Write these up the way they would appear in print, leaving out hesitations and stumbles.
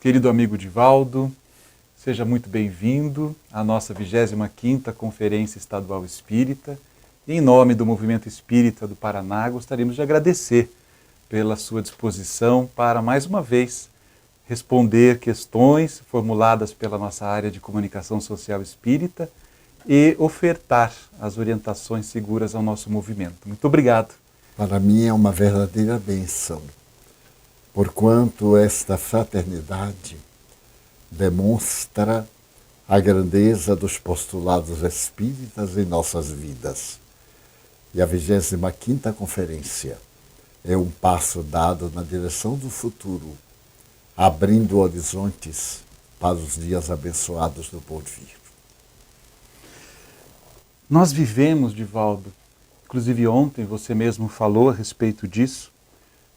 Querido amigo Divaldo, seja muito bem-vindo à nossa 25ª Conferência Estadual Espírita. E em nome do Movimento Espírita do Paraná, gostaríamos de agradecer pela sua disposição para, mais uma vez, responder questões formuladas pela nossa área de comunicação social espírita e ofertar as orientações seguras ao nosso movimento. Muito obrigado. Para mim é uma verdadeira bênção, porquanto esta fraternidade demonstra a grandeza dos postulados espíritas em nossas vidas. E a 25ª Conferência é um passo dado na direção do futuro, abrindo horizontes para os dias abençoados do porvir. Nós vivemos, Divaldo, inclusive ontem você mesmo falou a respeito disso,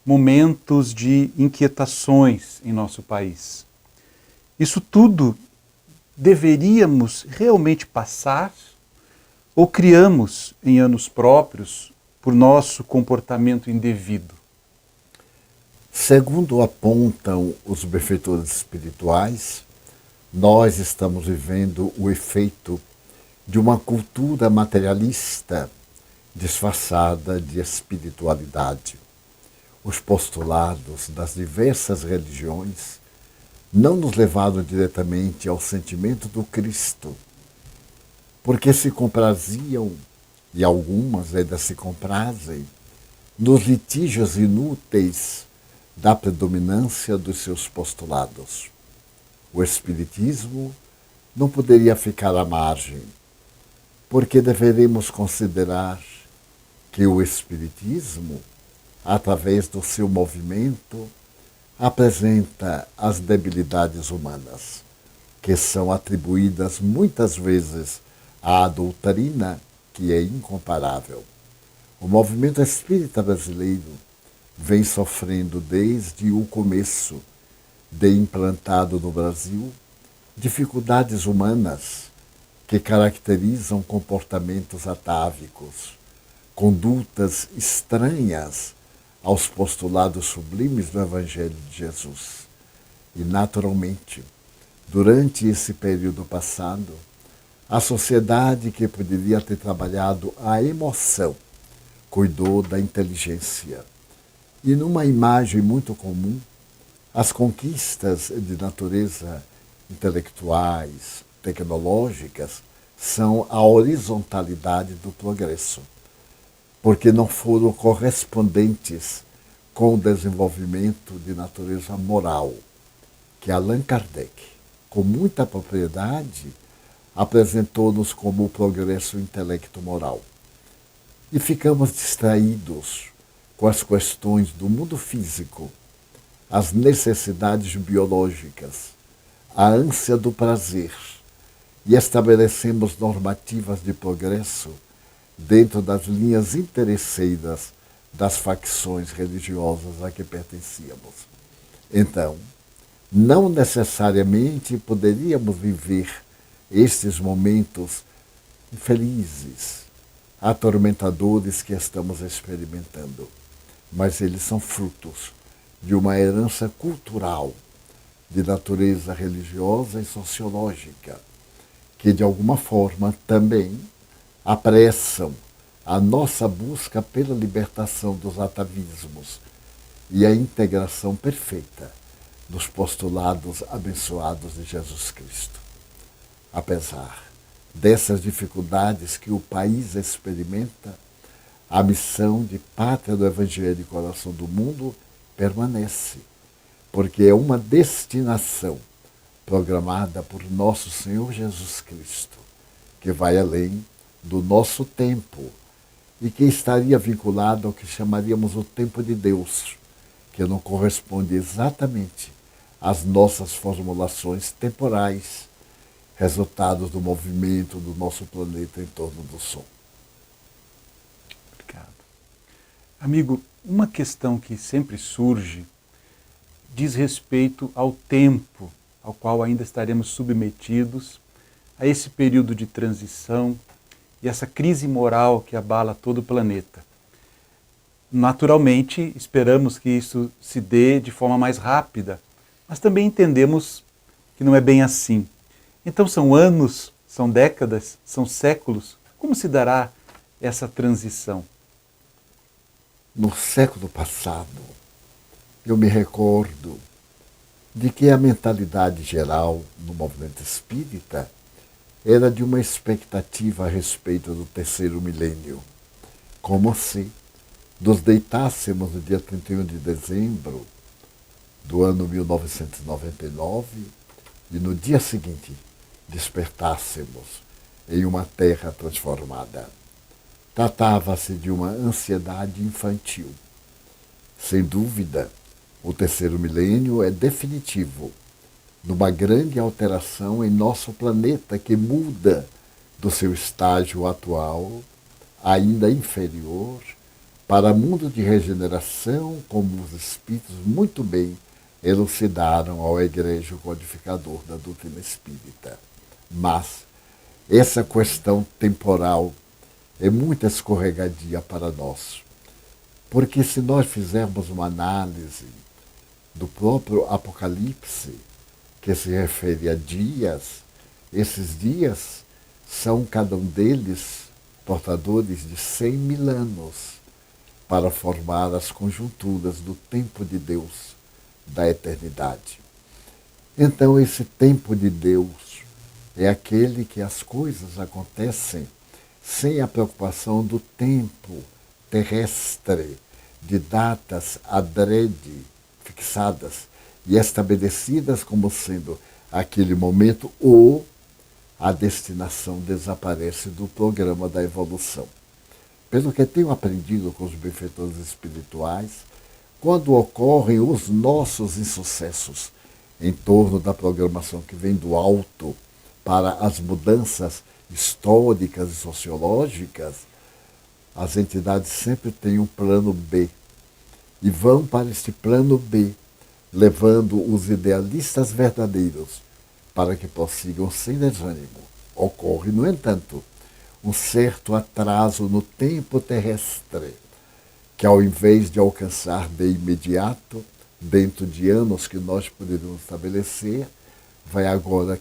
momentos de inquietações em nosso país. Isso tudo deveríamos realmente passar ou criamos em anos próprios por nosso comportamento indevido? Segundo apontam os benfeitores espirituais, nós estamos vivendo o efeito de uma cultura materialista disfarçada de espiritualidade. Os postulados das diversas religiões não nos levaram diretamente ao sentimento do Cristo, porque se compraziam, e algumas ainda se comprazem, nos litígios inúteis da predominância dos seus postulados. O Espiritismo não poderia ficar à margem, porque deveremos considerar que o Espiritismo, através do seu movimento, apresenta as debilidades humanas, que são atribuídas muitas vezes à doutrina que é incomparável. O movimento espírita brasileiro vem sofrendo desde o começo de implantado no Brasil dificuldades humanas que caracterizam comportamentos atávicos, condutas estranhas aos postulados sublimes do Evangelho de Jesus. E, naturalmente, durante esse período passado, a sociedade que poderia ter trabalhado a emoção cuidou da inteligência. E numa imagem muito comum, as conquistas de natureza intelectuais, tecnológicas, são a horizontalidade do progresso, porque não foram correspondentes com o desenvolvimento de natureza moral, que Allan Kardec, com muita propriedade, apresentou-nos como o progresso intelecto-moral. E ficamos distraídos com as questões do mundo físico, as necessidades biológicas, a ânsia do prazer, e estabelecemos normativas de progresso dentro das linhas interesseiras das facções religiosas a que pertencíamos. Então, não necessariamente poderíamos viver estes momentos infelizes, atormentadores que estamos experimentando, mas eles são frutos de uma herança cultural de natureza religiosa e sociológica, que de alguma forma também apressam a nossa busca pela libertação dos atavismos e a integração perfeita dos postulados abençoados de Jesus Cristo. Apesar dessas dificuldades que o país experimenta, a missão de pátria do Evangelho e coração do mundo permanece, porque é uma destinação programada por nosso Senhor Jesus Cristo, que vai além do nosso tempo e que estaria vinculado ao que chamaríamos o tempo de Deus, que não corresponde exatamente às nossas formulações temporais, resultados do movimento do nosso planeta em torno do Sol. Obrigado. Amigo, uma questão que sempre surge diz respeito ao tempo ao qual ainda estaremos submetidos a esse período de transição e essa crise moral que abala todo o planeta. Naturalmente, esperamos que isso se dê de forma mais rápida mas também entendemos que não é bem assim. Então são anos, são décadas, são séculos. Como se dará essa transição? No século passado, eu me recordo de que a mentalidade geral no movimento espírita era de uma expectativa a respeito do terceiro milênio, como se nos deitássemos no dia 31 de dezembro do ano 1999 e no dia seguinte despertássemos em uma terra transformada. Tratava-se de uma ansiedade infantil. Sem dúvida, o terceiro milênio é definitivo numa grande alteração em nosso planeta que muda do seu estágio atual, ainda inferior, para mundo de regeneração, como os espíritos muito bem elucidaram ao egregio codificador da doutrina espírita. Mas essa questão temporal é muito escorregadia para nós, porque se nós fizermos uma análise do próprio Apocalipse, que se refere a dias, esses dias são cada um deles portadores de 100.000 anos para formar as conjunturas do tempo de Deus, da eternidade. Então esse tempo de Deus é aquele que as coisas acontecem sem a preocupação do tempo terrestre, de datas adrede fixadas e estabelecidas como sendo aquele momento, ou a destinação desaparece do programa da evolução. Pelo que tenho aprendido com os benfeitores espirituais, quando ocorrem os nossos insucessos em torno da programação que vem do alto para as mudanças históricas e sociológicas, as entidades sempre têm um plano B e vão para este plano B, levando os idealistas verdadeiros para que prossigam sem desânimo. Ocorre, no entanto, um certo atraso no tempo terrestre, que ao invés de alcançar de imediato, dentro de anos que nós poderíamos estabelecer, vai agora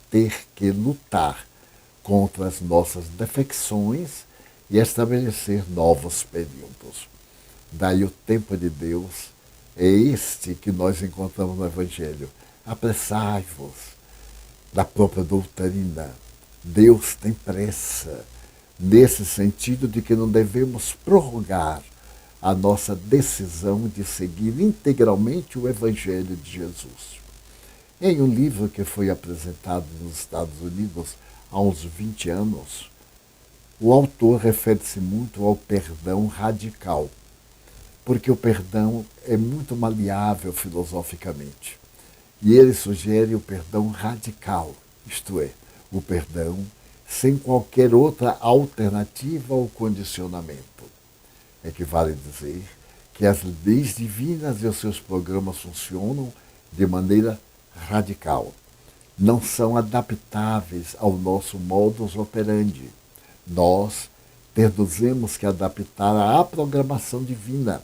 ter que lutar contra as nossas defecções e estabelecer novos períodos. Daí o tempo de Deus é este que nós encontramos no Evangelho. Apressai-vos da própria doutrina. Deus tem pressa, nesse sentido de que não devemos prorrogar a nossa decisão de seguir integralmente o Evangelho de Jesus. Em um livro que foi apresentado nos Estados Unidos há uns 20 anos, o autor refere-se muito ao perdão radical, porque o perdão é muito maleável filosoficamente. E ele sugere o perdão radical, isto é, o perdão sem qualquer outra alternativa ou condicionamento. Equivale dizer que as leis divinas e os seus programas funcionam de maneira radical. Não são adaptáveis ao nosso modus operandi. Nós temos que adaptar à programação divina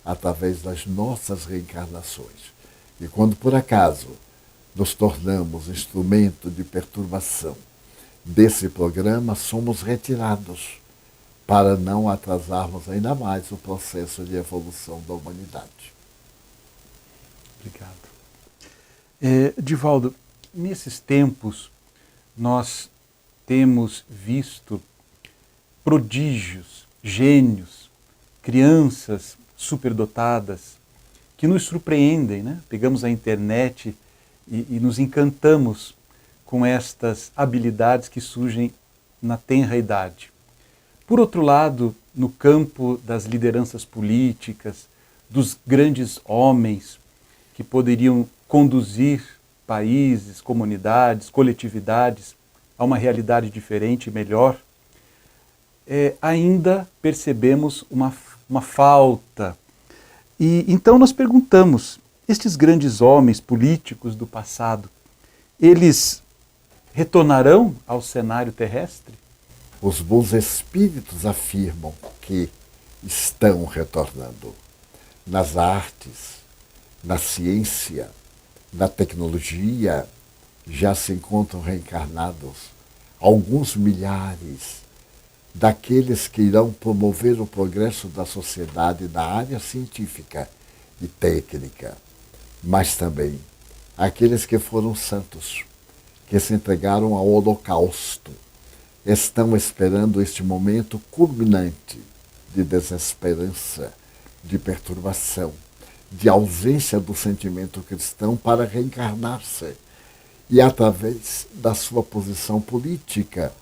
através das nossas reencarnações. E quando por acaso nos tornamos instrumento de perturbação desse programa, somos retirados para não atrasarmos ainda mais o processo de evolução da humanidade. Obrigado. Divaldo, nesses tempos nós temos visto prodígios, gênios, crianças superdotadas que nos surpreendem, né? Pegamos a internet e nos encantamos com estas habilidades que surgem na tenra idade. Por outro lado, no campo das lideranças políticas, dos grandes homens que poderiam conduzir países, comunidades, coletividades a uma realidade diferente e melhor, ainda percebemos uma falta. E então nós perguntamos, estes grandes homens políticos do passado, eles retornarão ao cenário terrestre? Os bons espíritos afirmam que estão retornando nas artes, na ciência, na tecnologia, já se encontram reencarnados alguns milhares daqueles que irão promover o progresso da sociedade na área científica e técnica, mas também aqueles que foram santos, que se entregaram ao holocausto, estão esperando este momento culminante de desesperança, de perturbação, de ausência do sentimento cristão para reencarnar-se. E através da sua posição política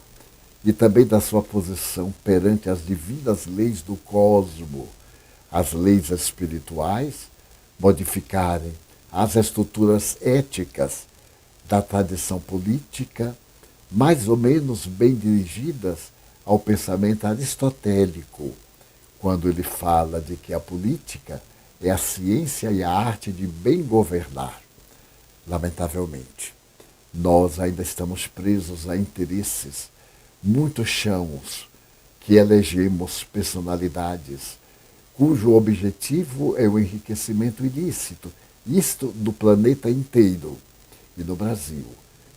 e também da sua posição perante as divinas leis do cosmo, as leis espirituais, modificarem as estruturas éticas da tradição política, mais ou menos bem dirigidas ao pensamento aristotélico, quando ele fala de que a política é a ciência e a arte de bem governar. Lamentavelmente, nós ainda estamos presos a interesses muito chãos, que elegemos personalidades cujo objetivo é o enriquecimento ilícito, isto do planeta inteiro. E no Brasil,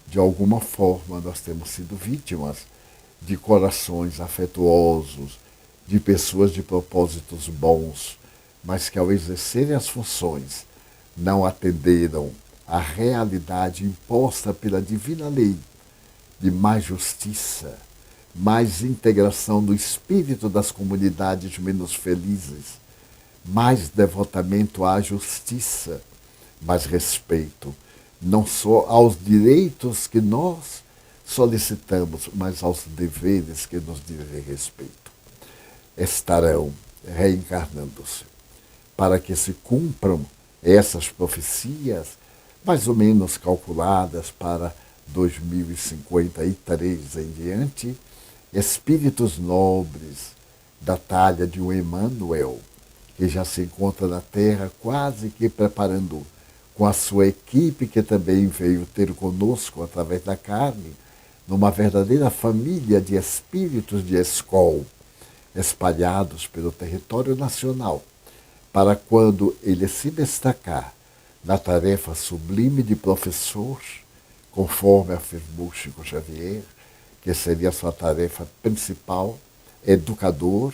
de alguma forma, nós temos sido vítimas de corações afetuosos, de pessoas de propósitos bons, mas que ao exercerem as funções não atenderam à realidade imposta pela divina lei de mais justiça, mais integração do espírito das comunidades menos felizes, mais devotamento à justiça, mais respeito, não só aos direitos que nós solicitamos, mas aos deveres que nos dizem respeito. Estarão reencarnando-se para que se cumpram essas profecias, mais ou menos calculadas para 2053 em diante, espíritos nobres da talha de um Emmanuel, que já se encontra na Terra quase que preparando com a sua equipe, que também veio ter conosco através da carne, numa verdadeira família de espíritos de escol, espalhados pelo território nacional, para quando ele se destacar na tarefa sublime de professor, conforme afirmou Chico Xavier, que seria a sua tarefa principal, educador,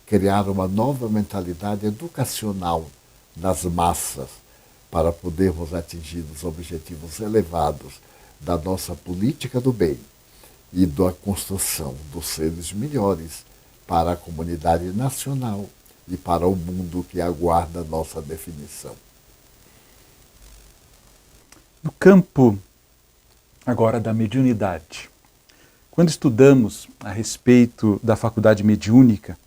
criar uma nova mentalidade educacional nas massas, para podermos atingir os objetivos elevados da nossa política do bem e da construção dos seres melhores para a comunidade nacional e para o mundo que aguarda nossa definição. No campo agora da mediunidade, quando estudamos a respeito da faculdade mediúnica,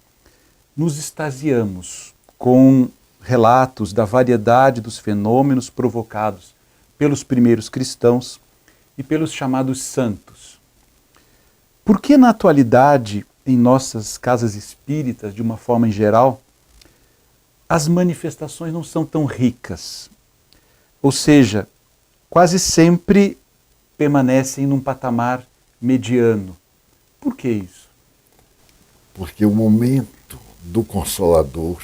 nos extasiamos com relatos da variedade dos fenômenos provocados pelos primeiros cristãos e pelos chamados santos. Por que na atualidade, em nossas casas espíritas, de uma forma em geral, as manifestações não são tão ricas? Ou seja, quase sempre permanecem num patamar mediano. Por que isso? Porque o momento do Consolador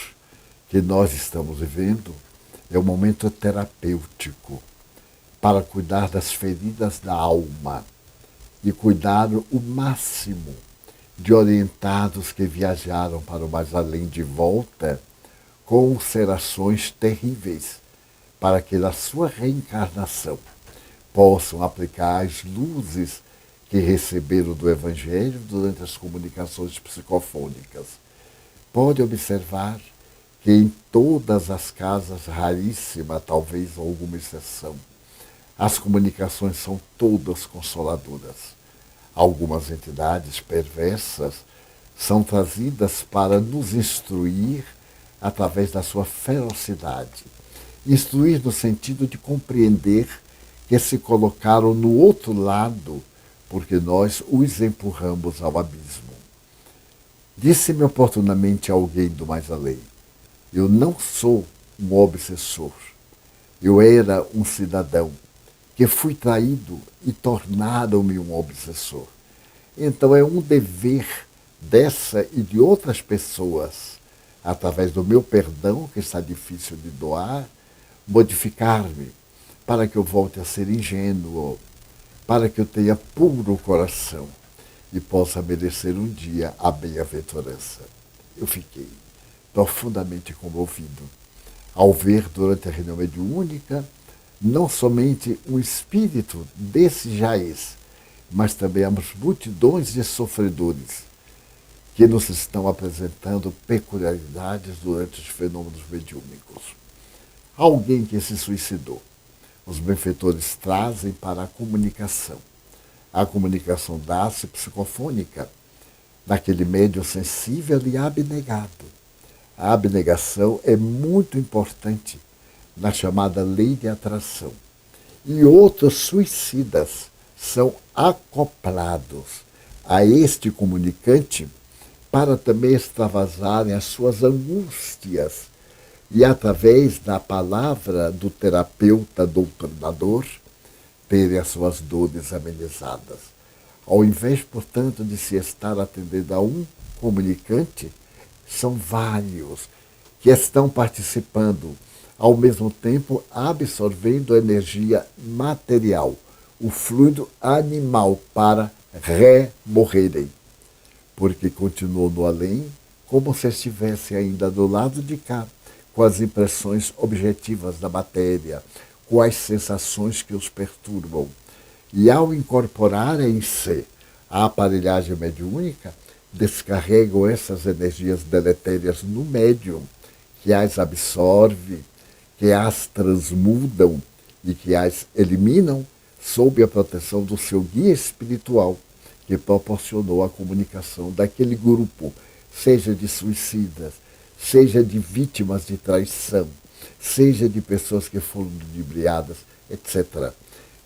que nós estamos vivendo é um momento terapêutico para cuidar das feridas da alma e cuidar o máximo de orientados que viajaram para o mais além de volta com ulcerações terríveis, para que na sua reencarnação possam aplicar as luzes que receberam do Evangelho durante as comunicações psicofônicas. Pode observar que em todas as casas, raríssima, talvez alguma exceção, as comunicações são todas consoladoras. Algumas entidades perversas são trazidas para nos instruir através da sua ferocidade. Instruir no sentido de compreender que se colocaram no outro lado porque nós os empurramos ao abismo. Disse-me oportunamente alguém do mais além: eu não sou um obsessor, eu era um cidadão que fui traído e tornaram-me um obsessor. Então é um dever dessa e de outras pessoas, através do meu perdão, que está difícil de doar, modificar-me, para que eu volte a ser ingênuo, para que eu tenha puro coração e possa merecer um dia a bem-aventurança. Eu fiquei profundamente comovido ao ver durante a reunião mediúnica não somente um espírito desse Jaez, mas também as multidões de sofredores que nos estão apresentando peculiaridades durante os fenômenos mediúnicos. Alguém que se suicidou. Os benfeitores trazem para a comunicação. A comunicação dá-se psicofônica, naquele médium sensível e abnegado. A abnegação é muito importante na chamada lei de atração. E outros suicidas são acoplados a este comunicante para também extravasarem as suas angústias e, através da palavra do terapeuta doutrinador, terem as suas dores amenizadas. Ao invés, portanto, de se estar atendendo a um comunicante, são vários que estão participando, ao mesmo tempo absorvendo a energia material, o fluido animal para remorrerem, porque continuou no além como se estivesse ainda do lado de cá, com as impressões objetivas da matéria, com as sensações que os perturbam. E ao incorporar em si a aparelhagem mediúnica, descarregam essas energias deletérias no médium, que as absorve, que as transmudam e que as eliminam sob a proteção do seu guia espiritual, que proporcionou a comunicação daquele grupo, seja de suicidas, seja de vítimas de traição, seja de pessoas que foram ludibriadas, etc.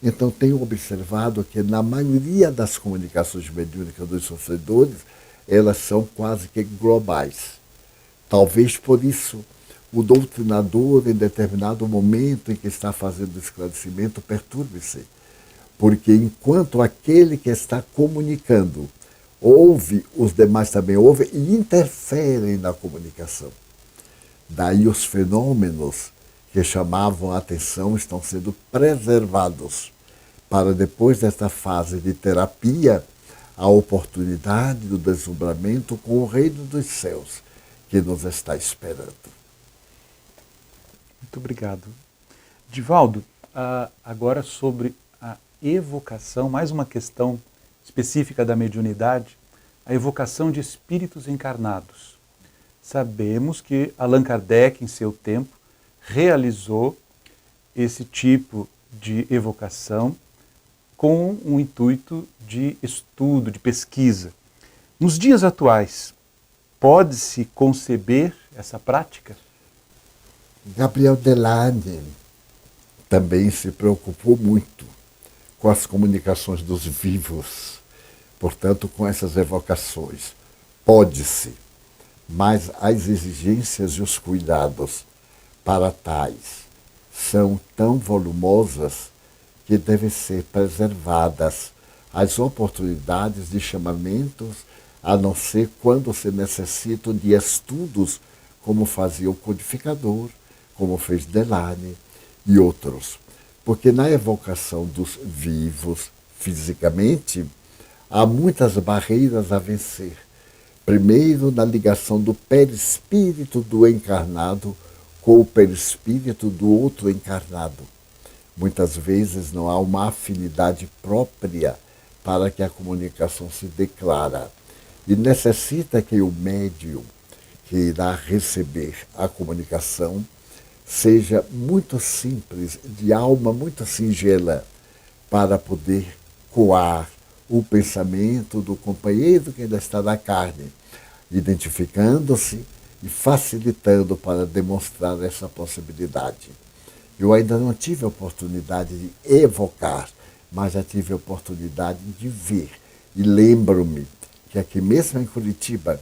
Então, tenho observado que na maioria das comunicações mediúnicas dos sofredores, elas são quase que globais. Talvez por isso o doutrinador, em determinado momento em que está fazendo o esclarecimento, perturbe-se. Porque enquanto aquele que está comunicando ouve, os demais também ouvem e interferem na comunicação. Daí os fenômenos que chamavam a atenção estão sendo preservados para, depois desta fase de terapia, a oportunidade do deslumbramento com o reino dos céus que nos está esperando. Muito obrigado. Divaldo, agora sobre a evocação, mais uma questão específica da mediunidade, a evocação de espíritos encarnados. Sabemos que Allan Kardec, em seu tempo, realizou esse tipo de evocação com um intuito de estudo, de pesquisa. Nos dias atuais, pode-se conceber essa prática? Gabriel Delane também se preocupou muito com as comunicações dos vivos, portanto, com essas evocações. Pode-se, mas as exigências e os cuidados para tais são tão volumosas que devem ser preservadas as oportunidades de chamamentos, a não ser quando se necessitam de estudos, como fazia o codificador, como fez Delane e outros. Porque na evocação dos vivos, fisicamente, há muitas barreiras a vencer. Primeiro, na ligação do perispírito do encarnado com o perispírito do outro encarnado. Muitas vezes não há uma afinidade própria para que a comunicação se declara. E necessita que o médium que irá receber a comunicação seja muito simples, de alma muito singela, para poder coar o pensamento do companheiro que ainda está na carne, identificando-se e facilitando para demonstrar essa possibilidade. Eu ainda não tive a oportunidade de evocar, mas já tive a oportunidade de ver. E lembro-me que aqui mesmo em Curitiba,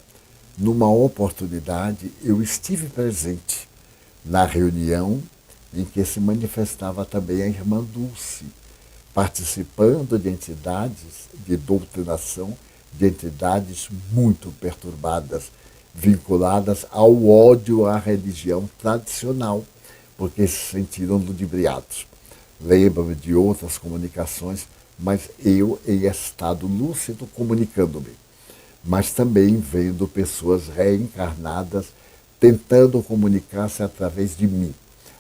numa oportunidade, eu estive presente na reunião em que se manifestava também a irmã Dulce, participando de entidades de doutrinação, de entidades muito perturbadas, vinculadas ao ódio à religião tradicional, porque se sentiram ludibriados. Lembro-me de outras comunicações, mas eu em estado lúcido comunicando-me. Mas também vendo pessoas reencarnadas tentando comunicar-se através de mim.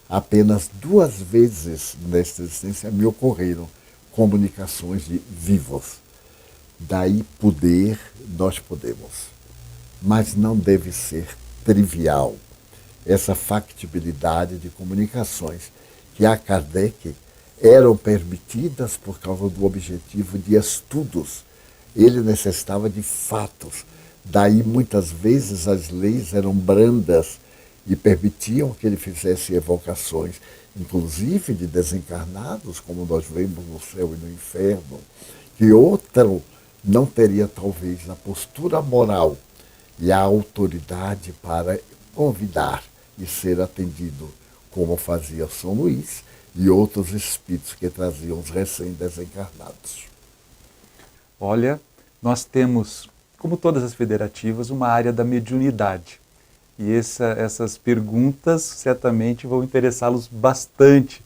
Apenas 2 vezes nesta existência me ocorreram comunicações de vivos. Daí poder, nós podemos. Mas não deve ser trivial essa factibilidade de comunicações que a Kardec eram permitidas por causa do objetivo de estudos. Ele necessitava de fatos. Daí, muitas vezes, as leis eram brandas e permitiam que ele fizesse evocações, inclusive de desencarnados, como nós vemos no céu e no inferno, que outro não teria, talvez, a postura moral e a autoridade para convidar e ser atendido, como fazia São Luís e outros espíritos que traziam os recém-desencarnados. Olha, nós temos, como todas as federativas, uma área da mediunidade. E essas perguntas certamente vão interessá-los bastante.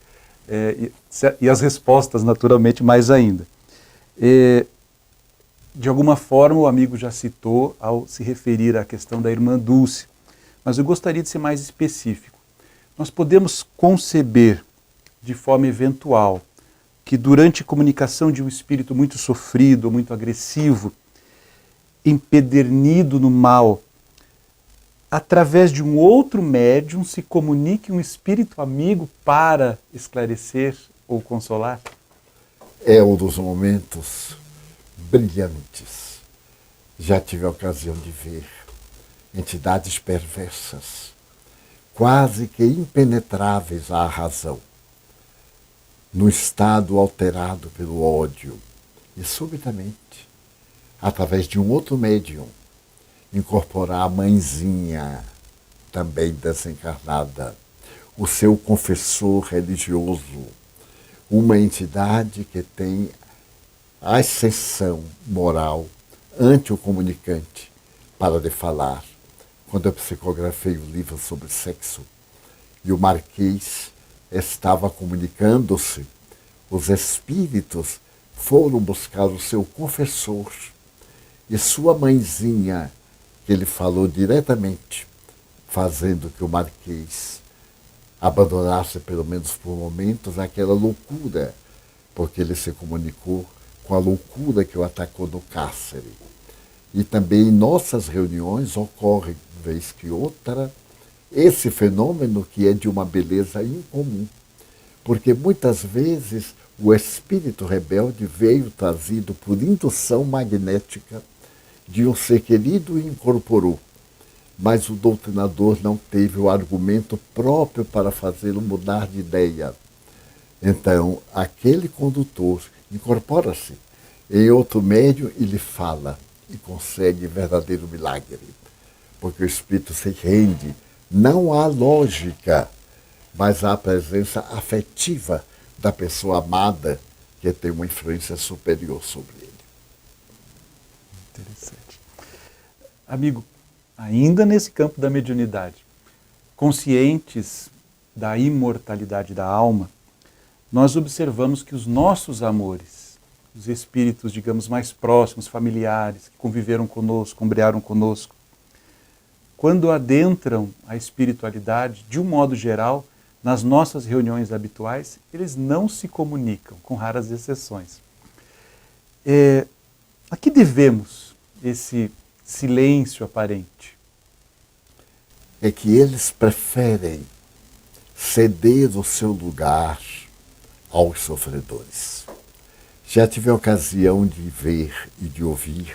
E as respostas, naturalmente, mais ainda. De alguma forma, o amigo já citou ao se referir à questão da irmã Dulce. Mas eu gostaria de ser mais específico. Nós podemos conceber, de forma eventual, que durante a comunicação de um espírito muito sofrido, muito agressivo, empedernido no mal, através de um outro médium se comunique um espírito amigo para esclarecer ou consolar? É um dos momentos brilhantes. Já tive a ocasião de ver entidades perversas, quase que impenetráveis à razão, no estado alterado pelo ódio, e subitamente, através de um outro médium, incorporar a mãezinha, também desencarnada, o seu confessor religioso, uma entidade que tem a ascensão moral ante o comunicante para lhe falar. Quando eu psicografei o livro sobre sexo e o Marquês estava comunicando-se, os espíritos foram buscar o seu confessor e sua mãezinha, que ele falou diretamente, fazendo que o Marquês abandonasse, pelo menos por momentos, aquela loucura, porque ele se comunicou com a loucura que o atacou no cárcere. E também em nossas reuniões ocorre, vez que outra, esse fenômeno que é de uma beleza incomum. Porque muitas vezes o espírito rebelde veio trazido por indução magnética de um ser querido e incorporou. Mas o doutrinador não teve o argumento próprio para fazê-lo mudar de ideia. Então, aquele condutor incorpora-se em outro médium e lhe fala e consegue verdadeiro milagre. Porque o espírito se rende não à lógica, mas à presença afetiva da pessoa amada que tem uma influência superior sobre ele. Interessante. Amigo, ainda nesse campo da mediunidade, conscientes da imortalidade da alma, nós observamos que os nossos amores, os espíritos, digamos, mais próximos, familiares, que conviveram conosco, combrearam conosco, quando adentram a espiritualidade, de um modo geral, nas nossas reuniões habituais, eles não se comunicam, com raras exceções. A que devemos esse silêncio aparente? É que eles preferem ceder o seu lugar aos sofredores. Já tive a ocasião de ver e de ouvir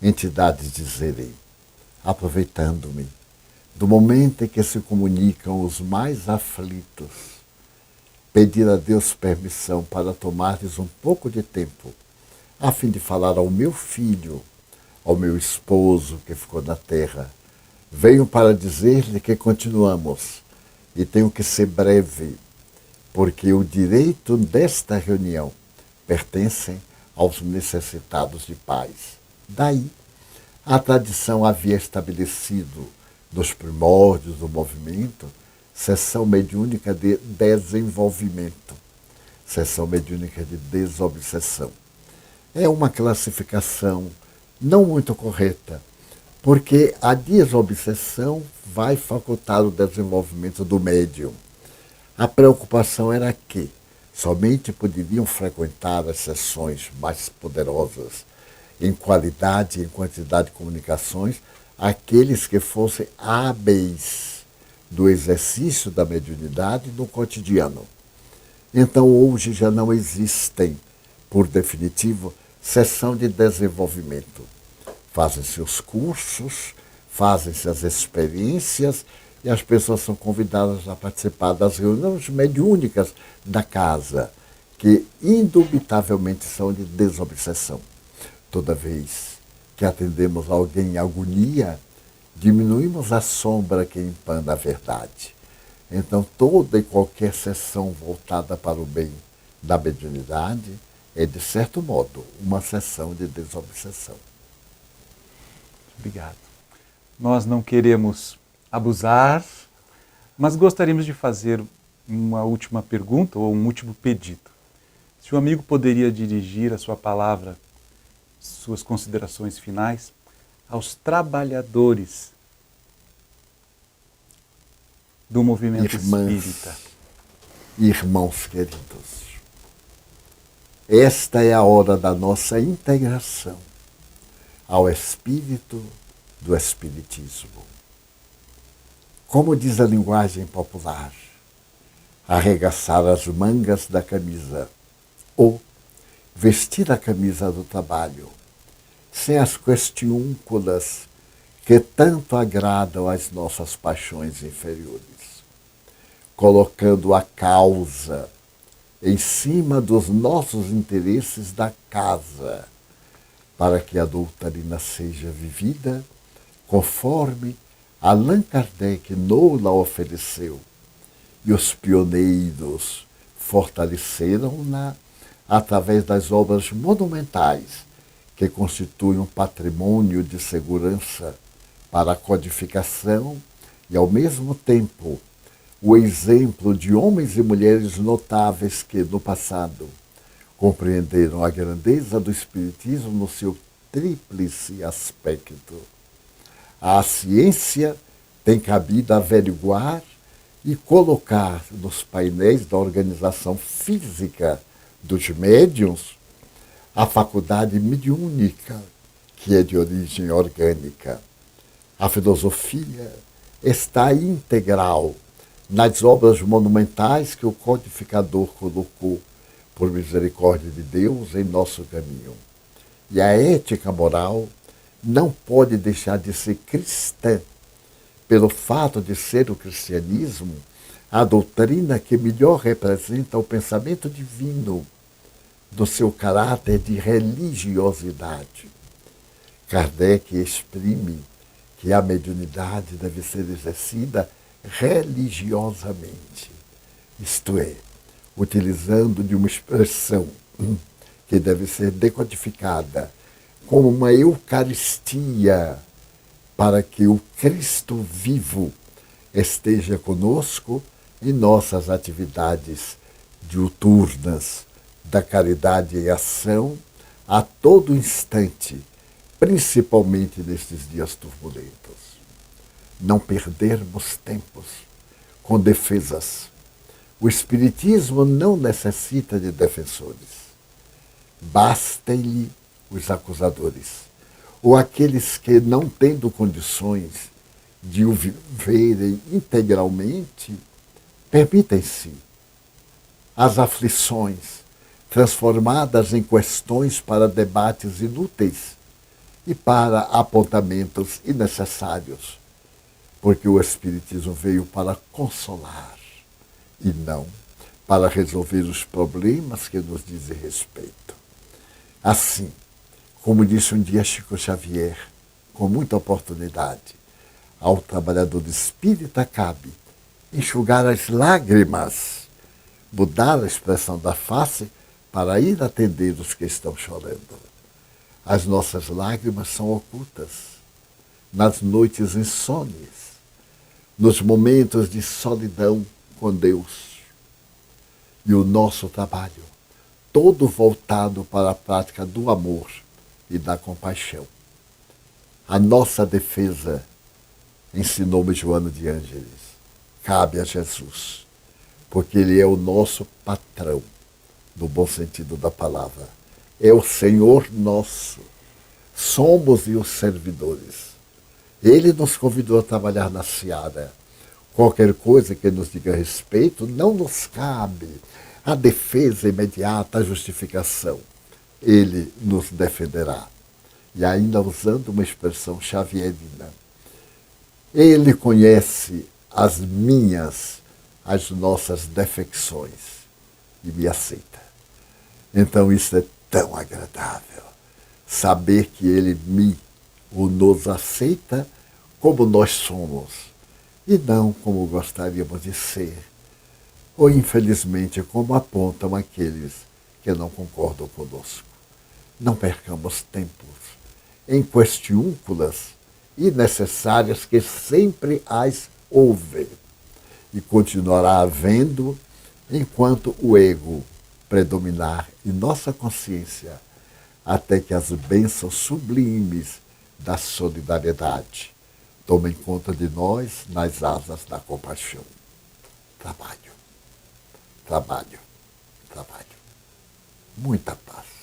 entidades dizerem, aproveitando-me do momento em que se comunicam os mais aflitos, pedir a Deus permissão para tomar-lhes um pouco de tempo, a fim de falar ao meu filho, ao meu esposo que ficou na terra. Venho para dizer-lhe que continuamos e tenho que ser breve, porque o direito desta reunião pertence aos necessitados de paz. Daí, a tradição havia estabelecido, nos primórdios do movimento, sessão mediúnica de desenvolvimento, sessão mediúnica de desobsessão. É uma classificação não muito correta, porque a desobsessão vai facultar o desenvolvimento do médium. A preocupação era que somente poderiam frequentar as sessões mais poderosas, em qualidade e em quantidade de comunicações, aqueles que fossem hábeis do exercício da mediunidade no cotidiano. Então, hoje já não existem, por definitivo, sessão de desenvolvimento. Fazem-se os cursos, fazem-se as experiências e as pessoas são convidadas a participar das reuniões mediúnicas da casa, que indubitavelmente são de desobsessão. Toda vez que atendemos alguém em agonia, diminuímos a sombra que empana a verdade. Então, toda e qualquer sessão voltada para o bem da mediunidade é, de certo modo, uma sessão de desobsessão. Obrigado. Nós não queremos abusar, mas gostaríamos de fazer uma última pergunta ou um último pedido. Se o amigo poderia dirigir a sua palavra, suas considerações finais, aos trabalhadores do movimento espírita. Irmãos queridos, esta é a hora da nossa integração ao espírito do Espiritismo. Como diz a linguagem popular, arregaçar as mangas da camisa ou vestir a camisa do trabalho, sem as questiúnculas que tanto agradam às nossas paixões inferiores, colocando a causa em cima dos nossos interesses da casa, para que a doutrina seja vivida conforme Allan Kardec nos-la ofereceu, e os pioneiros fortaleceram-na através das obras monumentais que constituem um patrimônio de segurança para a codificação e, ao mesmo tempo, o exemplo de homens e mulheres notáveis que, no passado, compreenderam a grandeza do Espiritismo no seu tríplice aspecto. A ciência tem cabido averiguar e colocar nos painéis da organização física dos médiuns a faculdade mediúnica, que é de origem orgânica. A filosofia está integral nas obras monumentais que o codificador colocou, por misericórdia de Deus, em nosso caminho. E a ética moral não pode deixar de ser cristã, pelo fato de ser o cristianismo a doutrina que melhor representa o pensamento divino do seu caráter de religiosidade. Kardec exprime que a mediunidade deve ser exercida religiosamente, isto é, utilizando de uma expressão que deve ser decodificada como uma Eucaristia, para que o Cristo vivo esteja conosco em nossas atividades diuturnas da caridade em ação a todo instante, principalmente nestes dias turbulentos. Não perdermos tempos com defesas. O Espiritismo não necessita de defensores. Bastem-lhe os acusadores, ou aqueles que, não tendo condições de o viverem integralmente, permitem-se as aflições transformadas em questões para debates inúteis e para apontamentos innecessários, porque o Espiritismo veio para consolar e não para resolver os problemas que nos dizem respeito. Assim, como disse um dia Chico Xavier, com muita oportunidade, ao trabalhador espírita cabe enxugar as lágrimas, mudar a expressão da face para ir atender os que estão chorando. As nossas lágrimas são ocultas nas noites insones, nos momentos de solidão com Deus. E o nosso trabalho, todo voltado para a prática do amor e da compaixão. A nossa defesa, ensinou-me Joana de Ângeles, cabe a Jesus, porque Ele é o nosso patrão, no bom sentido da palavra. É o Senhor nosso. Somos os servidores. Ele nos convidou a trabalhar na seara. Qualquer coisa que nos diga respeito não nos cabe. A defesa imediata, a justificação. Ele nos defenderá. E ainda usando uma expressão xavierina. Ele conhece as nossas defecções e me aceita. Então isso é tão agradável. Saber que Ele nos aceita como nós somos e não como gostaríamos de ser, ou infelizmente como apontam aqueles que não concordam conosco. Não percamos tempos em questiúnculas innecessárias que sempre as houve e continuará havendo enquanto o ego predominar em nossa consciência, até que as bênçãos sublimes da solidariedade tomem conta de nós nas asas da compaixão. Trabalho, trabalho, trabalho. Muita paz.